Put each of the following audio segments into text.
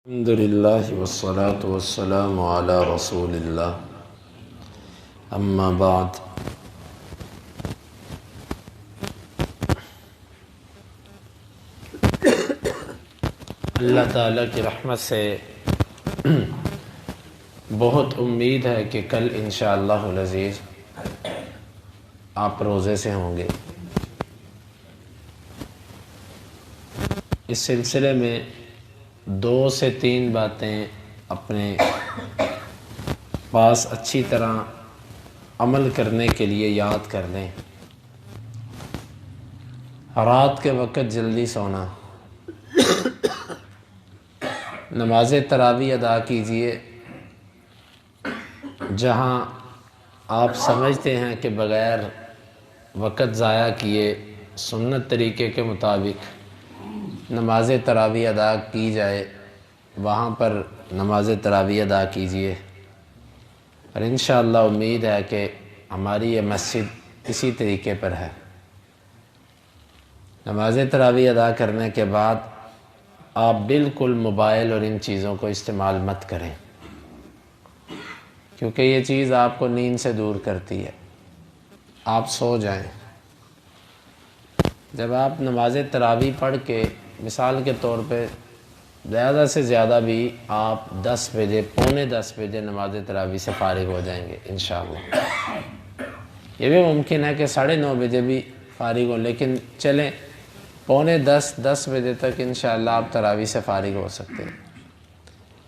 الحمد للہ والصلاة والسلام علی رسول اللہ اما بعد۔ اللہ تعالیٰ کی رحمت سے بہت امید ہے کہ کل انشاءاللہ العزیز آپ روزے سے ہوں گے۔ اس سلسلے میں 2 سے 3 باتیں اپنے پاس اچھی طرح عمل کرنے کے لیے یاد کر لیں۔ رات کے وقت جلدی سونا، نماز تراویح ادا کیجئے جہاں آپ سمجھتے ہیں کہ بغیر وقت ضائع کیے سنت طریقے کے مطابق نماز تراویح ادا کی جائے، وہاں پر نماز تراویح ادا کیجئے، اور انشاءاللہ امید ہے کہ ہماری یہ مسجد اسی طریقے پر ہے۔ نماز تراویح ادا کرنے کے بعد آپ بالکل موبائل اور ان چیزوں کو استعمال مت کریں، کیونکہ یہ چیز آپ کو نیند سے دور کرتی ہے۔ آپ سو جائیں۔ جب آپ نماز تراویح پڑھ کے مثال کے طور پہ زیادہ سے زیادہ بھی آپ 10 بجے پونے 10 بجے نماز تراویح سے فارغ ہو جائیں گے انشاءاللہ۔ یہ بھی ممکن ہے کہ 9:30 بجے بھی فارغ ہو، لیکن چلیں پونے 10 بجے تک انشاءاللہ آپ تراویح سے فارغ ہو سکتے ہیں۔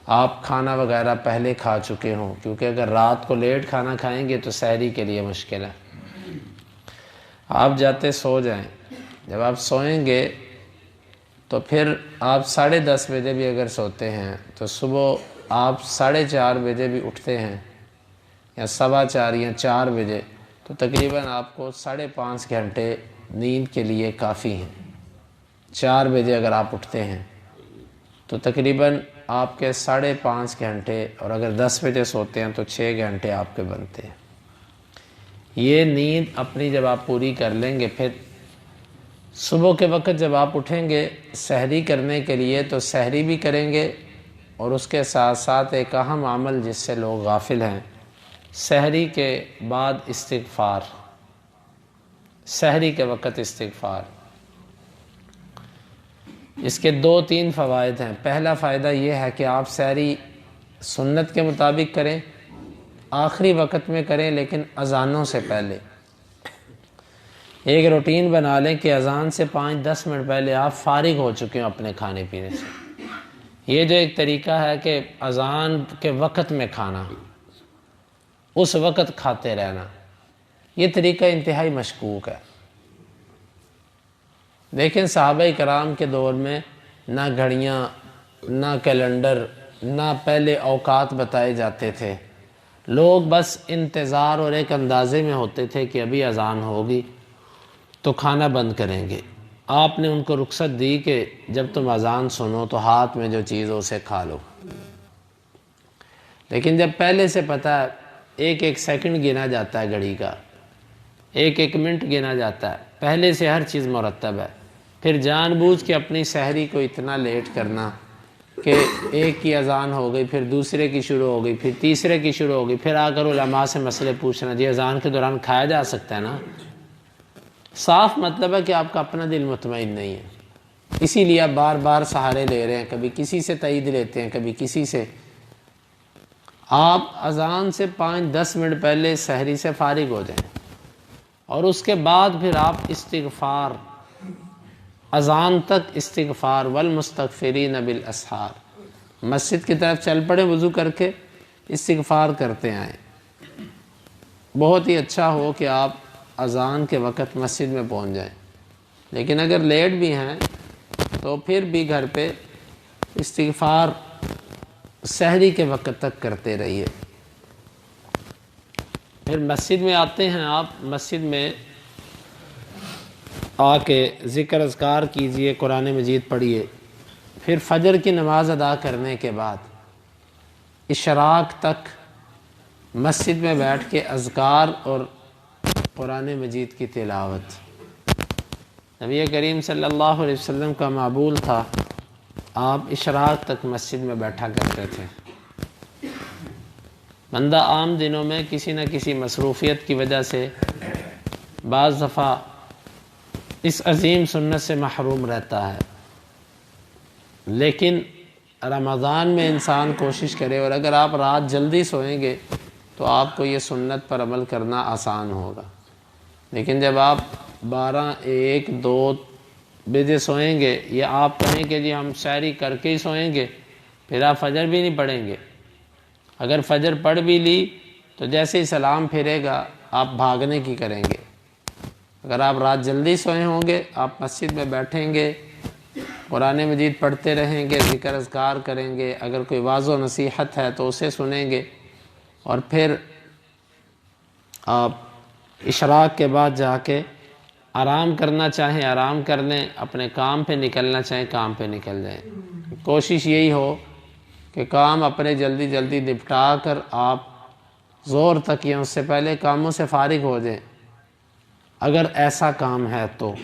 آپ کھانا وغیرہ پہلے کھا چکے ہوں، کیونکہ اگر رات کو لیٹ کھانا کھائیں گے تو سحری کے لیے مشکل ہے۔ آپ جاتے سو جائیں۔ جب آپ سوئیں گے تو پھر آپ 10:30 بجے بھی اگر سوتے ہیں تو صبح آپ 4:30 بجے بھی اٹھتے ہیں، یا 4:15 یا 4 بجے، تو تقریباً آپ کو 5.5 گھنٹے نیند کے لیے کافی ہیں۔ 4 بجے اگر آپ اٹھتے ہیں تو تقریباً آپ کے 5.5 گھنٹے، اور اگر 10 بجے سوتے ہیں تو 6 گھنٹے آپ کے بنتے ہیں۔ یہ نیند اپنی جب آپ پوری کر لیں گے، پھر صبح کے وقت جب آپ اٹھیں گے سحری کرنے کے لیے تو سحری بھی کریں گے، اور اس کے ساتھ ساتھ ایک اہم عمل جس سے لوگ غافل ہیں، سحری کے بعد استغفار، سحری کے وقت استغفار۔ اس کے 2-3 فوائد ہیں۔ پہلا فائدہ یہ ہے کہ آپ سحری سنت کے مطابق کریں، آخری وقت میں کریں، لیکن اذانوں سے پہلے۔ ایک روٹین بنا لیں کہ اذان سے 5-10 منٹ پہلے آپ فارغ ہو چکے ہیں اپنے کھانے پینے سے۔ یہ جو ایک طریقہ ہے کہ اذان کے وقت میں کھانا، اس وقت کھاتے رہنا، یہ طریقہ انتہائی مشکوک ہے۔ لیکن صحابہ کرام کے دور میں نہ گھڑیاں، نہ کیلنڈر، نہ پہلے اوقات بتائے جاتے تھے۔ لوگ بس انتظار اور ایک اندازے میں ہوتے تھے کہ ابھی اذان ہوگی تو کھانا بند کریں گے۔ آپ نے ان کو رخصت دی کہ جب تم اذان سنو تو ہاتھ میں جو چیز ہو اسے کھا لو۔ لیکن جب پہلے سے پتہ ہے، 1 سیکنڈ گنا جاتا ہے گھڑی کا، 1 منٹ گنا جاتا ہے، پہلے سے ہر چیز مرتب ہے، پھر جان بوجھ کے اپنی سحری کو اتنا لیٹ کرنا کہ ایک کی اذان ہو گئی، پھر دوسرے کی شروع ہو گئی، پھر تیسرے کی شروع ہو گئی، پھر آ کر علماء سے مسئلے پوچھنا، جی اذان کے دوران کھایا جا سکتا ہے نا؟ صاف مطلب ہے کہ آپ کا اپنا دل مطمئن نہیں ہے، اسی لیے آپ بار بار سہارے لے رہے ہیں، کبھی کسی سے تائید لیتے ہیں، کبھی کسی سے۔ آپ اذان سے 5-10 منٹ پہلے سحری سے فارغ ہو جائیں، اور اس کے بعد پھر آپ استغفار، اذان تک استغفار، والمستغفرین بالاسحار، مسجد کی طرف چل پڑے، وضو کر کے استغفار کرتے آئیں۔ بہت ہی اچھا ہو کہ آپ اذان کے وقت مسجد میں پہنچ جائیں، لیکن اگر لیٹ بھی ہیں تو پھر بھی گھر پہ استغفار سحری کے وقت تک کرتے رہیے۔ پھر مسجد میں آتے ہیں، آپ مسجد میں آ کے ذکر اذکار کیجئے، قرآن مجید پڑھیے، پھر فجر کی نماز ادا کرنے کے بعد اشراق تک مسجد میں بیٹھ کے اذکار اور قرآن مجید کی تلاوت۔ نبی کریم صلی اللہ علیہ وسلم کا معمول تھا آپ اشراق تک مسجد میں بیٹھا کرتے تھے۔ بندہ عام دنوں میں کسی نہ کسی مصروفیت کی وجہ سے بعض دفعہ اس عظیم سنت سے محروم رہتا ہے، لیکن رمضان میں انسان کوشش کرے، اور اگر آپ رات جلدی سوئیں گے تو آپ کو یہ سنت پر عمل کرنا آسان ہوگا۔ لیکن جب آپ 12، 1، 2 بجے سوئیں گے، یا آپ کہیں کہ جی ہم سحری کر کے ہی سوئیں گے، پھر آپ فجر بھی نہیں پڑھیں گے۔ اگر فجر پڑھ بھی لی تو جیسے ہی سلام پھرے گا آپ بھاگنے کی کریں گے۔ اگر آپ رات جلدی سوئے ہوں گے، آپ مسجد میں بیٹھیں گے، قرآن مجید پڑھتے رہیں گے، ذکر اذکار کریں گے، اگر کوئی واعظ و نصیحت ہے تو اسے سنیں گے، اور پھر آپ اشراق کے بعد جا کے آرام کرنا چاہیں آرام کر لیں، اپنے کام پہ نکلنا چاہیں کام پہ نکل جائیں۔ کوشش یہی ہو کہ کام اپنے جلدی جلدی نپٹا کر آپ زور تک یا اس سے پہلے کاموں سے فارغ ہو جائیں، اگر ایسا کام ہے تو۔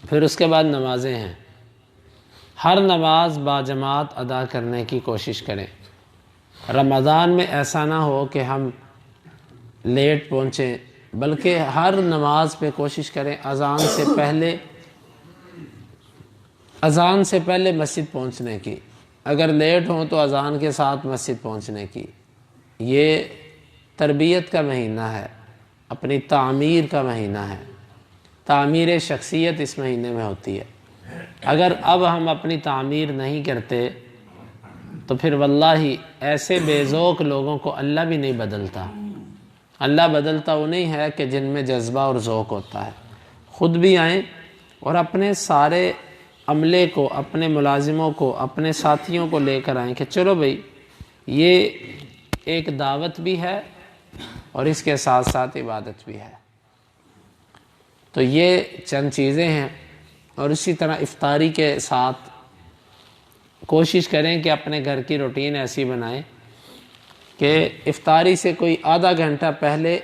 پھر اس کے بعد نمازیں ہیں، ہر نماز باجماعت ادا کرنے کی کوشش کریں۔ رمضان میں ایسا نہ ہو کہ ہم لیٹ پہنچیں، بلکہ ہر نماز پہ کوشش کریں اذان سے پہلے مسجد پہنچنے کی، اگر لیٹ ہوں تو اذان کے ساتھ مسجد پہنچنے کی۔ یہ تربیت کا مہینہ ہے، اپنی تعمیر کا مہینہ ہے، تعمیر شخصیت اس مہینے میں ہوتی ہے۔ اگر اب ہم اپنی تعمیر نہیں کرتے تو پھر واللہ ایسے بے ذوق لوگوں کو اللہ بھی نہیں بدلتا۔ اللہ بدلتا وہ نہیں ہے کہ جن میں جذبہ اور ذوق ہوتا ہے۔ خود بھی آئیں اور اپنے سارے عملے کو، اپنے ملازموں کو، اپنے ساتھیوں کو لے کر آئیں کہ چلو بھئی یہ ایک دعوت بھی ہے اور اس کے ساتھ ساتھ عبادت بھی ہے۔ تو یہ چند چیزیں ہیں، اور اسی طرح افطاری کے ساتھ کوشش کریں کہ اپنے گھر کی روٹین ایسی بنائیں کہ افطاری سے کوئی آدھا گھنٹہ پہلے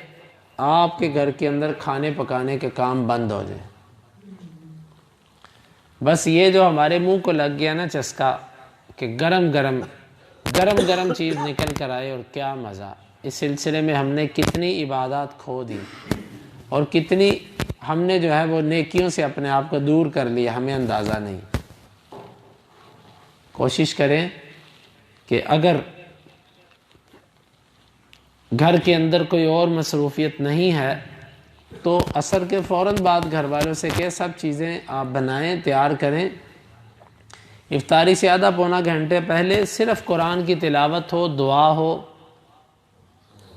آپ کے گھر کے اندر کھانے پکانے کے کام بند ہو جائیں۔ بس یہ جو ہمارے منہ کو لگ گیا نا چسکا کہ گرم گرم چیز نکل کر آئے اور کیا مزہ، اس سلسلے میں ہم نے کتنی عبادات کھو دی اور کتنی ہم نے جو ہے وہ نیکیوں سے اپنے آپ کو دور کر لیا، ہمیں اندازہ نہیں۔ کوشش کریں کہ اگر گھر کے اندر کوئی اور مصروفیت نہیں ہے تو عصر کے فوراً بعد گھر والوں سے کہ سب چیزیں آپ بنائیں، تیار کریں، افطاری سے آدھا پونا گھنٹے پہلے صرف قرآن کی تلاوت ہو، دعا ہو،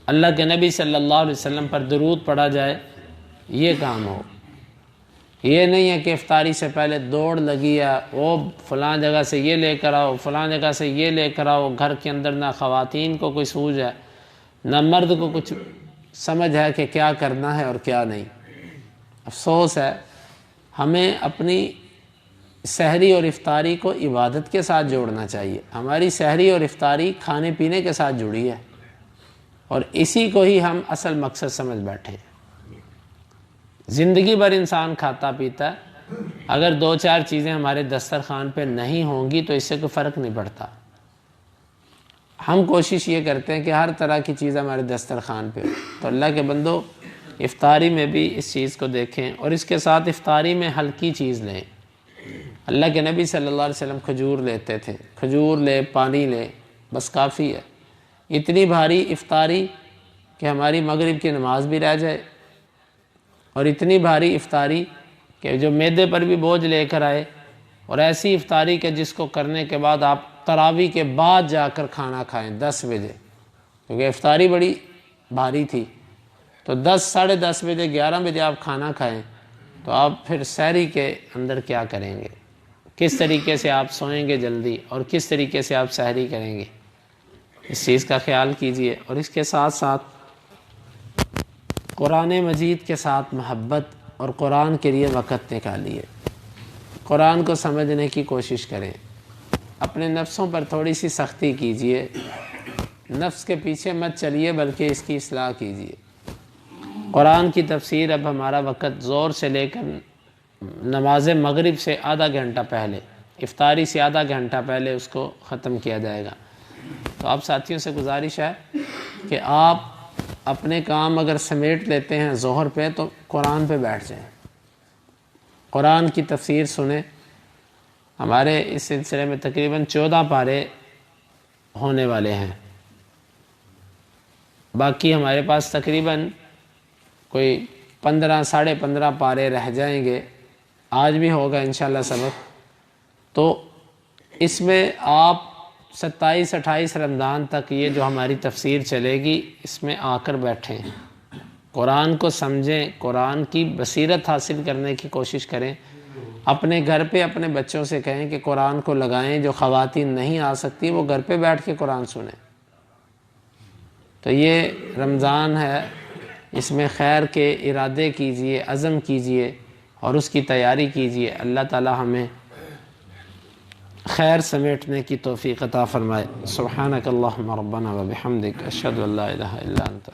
اللہ کے نبی صلی اللہ علیہ وسلم پر درود پڑھا جائے، یہ کام ہو۔ یہ نہیں ہے کہ افطاری سے پہلے دوڑ لگی ہے، وہ فلاں جگہ سے یہ لے کر آؤ، فلاں جگہ سے یہ لے کر آؤ، گھر کے اندر نہ خواتین کو کوئی سوجھ ہے نہ مرد کو کچھ سمجھ ہے کہ کیا کرنا ہے اور کیا نہیں۔ افسوس ہے، ہمیں اپنی سحری اور افطاری کو عبادت کے ساتھ جوڑنا چاہیے۔ ہماری سحری اور افطاری کھانے پینے کے ساتھ جڑی ہے، اور اسی کو ہی ہم اصل مقصد سمجھ بیٹھے ہیں۔ زندگی بھر انسان کھاتا پیتا ہے، اگر 2-4 چیزیں ہمارے دسترخوان پہ نہیں ہوں گی تو اس سے کوئی فرق نہیں پڑتا۔ ہم کوشش یہ کرتے ہیں کہ ہر طرح کی چیز ہمارے دسترخوان پہ ہو، تو اللہ کے بندو افطاری میں بھی اس چیز کو دیکھیں، اور اس کے ساتھ افطاری میں ہلکی چیز لیں۔ اللہ کے نبی صلی اللہ علیہ وسلم کھجور لیتے تھے، کھجور لے، پانی لے، بس کافی ہے۔ اتنی بھاری افطاری کہ ہماری مغرب کی نماز بھی رہ جائے، اور اتنی بھاری افطاری کہ جو معدے پر بھی بوجھ لے کر آئے، اور ایسی افطاری کہ جس کو کرنے کے بعد آپ تراویح کے بعد جا کر کھانا کھائیں 10 بجے، کیونکہ افطاری بڑی بھاری تھی، تو 10، ساڑھے 10 بجے، 11 بجے آپ کھانا کھائیں، تو آپ پھر سحری کے اندر کیا کریں گے، کس طریقے سے آپ سوئیں گے جلدی، اور کس طریقے سے آپ سحری کریں گے، اس چیز کا خیال کیجئے۔ اور اس کے ساتھ ساتھ قرآن مجید کے ساتھ محبت اور قرآن کے لیے وقت نکالیے، قرآن کو سمجھنے کی کوشش کریں، اپنے نفسوں پر تھوڑی سی سختی کیجئے، نفس کے پیچھے مت چلیے بلکہ اس کی اصلاح کیجئے۔ قرآن کی تفسیر اب ہمارا وقت زور سے لے کر نماز مغرب سے آدھا گھنٹہ پہلے، افطاری سے آدھا گھنٹہ پہلے اس کو ختم کیا جائے گا۔ تو آپ ساتھیوں سے گزارش ہے کہ آپ اپنے کام اگر سمیٹ لیتے ہیں ظہر پہ تو قرآن پہ بیٹھ جائیں، قرآن کی تفسیر سنیں۔ ہمارے اس سلسلے میں تقریباً 14 پارے ہونے والے ہیں، باقی ہمارے پاس تقریباً کوئی 15 ساڑھے 15 پارے رہ جائیں گے، آج بھی ہوگا انشاءاللہ سبق۔ تو اس میں آپ 27-28 رمضان تک یہ جو ہماری تفسیر چلے گی اس میں آ کر بیٹھیں، قرآن کو سمجھیں، قرآن کی بصیرت حاصل کرنے کی کوشش کریں۔ اپنے گھر پہ اپنے بچوں سے کہیں کہ قرآن کو لگائیں، جو خواتین نہیں آ سکتی وہ گھر پہ بیٹھ کے قرآن سنیں۔ تو یہ رمضان ہے، اس میں خیر کے ارادے کیجئے، عزم کیجئے اور اس کی تیاری کیجئے۔ اللہ تعالی ہمیں خیر سمیٹنے کی توفیق عطا فرمائے۔ سبحانک اللہم ربنا و بحمدک، اشہد ان لا الہ الا انت۔